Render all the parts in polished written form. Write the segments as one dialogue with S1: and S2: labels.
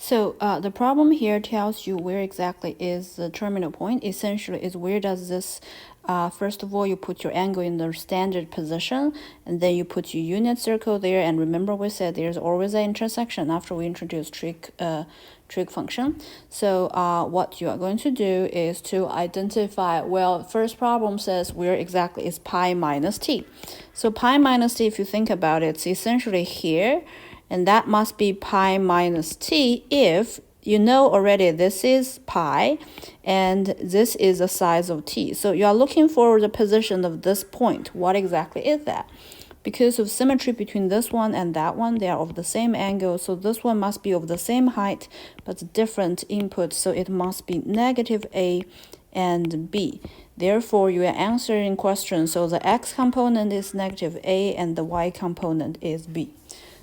S1: So the problem here tells you where exactly is the terminal point. Essentially, is where does this, first of all, you put your angle in the standard position, and then you put your unit circle there. And remember, we said there's always an intersection after we introduce trig function. So what you are going to do is to identify, well, first problem says where exactly is pi minus t. So pi minus t, if you think about it, it's essentially here. And that must be pi minus t if you know already this is pi and this is the size of t. So you are looking for the position of this point. What exactly is that? Because of symmetry between this one and that one, they are of the same angle. So this one must be of the same height, but different input. So it must be negative a and b. Therefore, you are answering question. So the x component is negative a and the y component is b.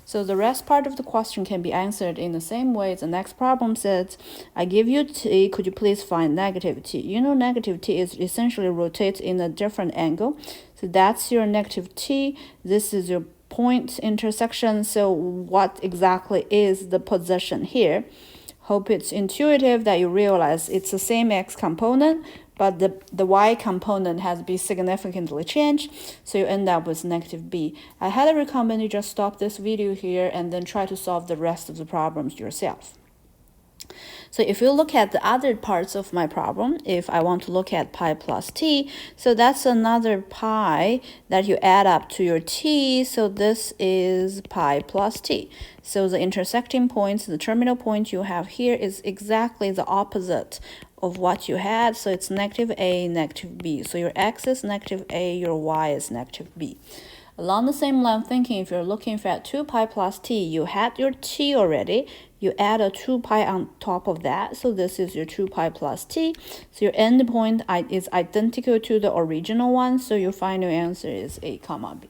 S1: So the rest part of the question can be answered in the same way. The next problem says, I give you t, could you please find negative t? You know negative t is essentially rotates in a different angle. So that's your negative t. This is your point intersection. So what exactly is the position here? Hope it's intuitive that you realize it's the same x component, but the y component has been significantly changed, so you end up with negative b. I highly recommend you just stop this video here and then try to solve the rest of the problems yourself. So if you look at the other parts of my problem, if I want to look at pi plus t, so that's another pi that you add up to your t, so this is pi plus t. So the intersecting points, the terminal point you have here is exactly the opposite of what you had, so it's negative a, negative b. So your x is negative a, your y is negative b. Along the same line of thinking, if you're looking at 2 pi plus t, you had your t already. You add a 2 pi on top of that, so this is your 2 pi plus t. So your endpoint is identical to the original one, so your final answer is a comma b.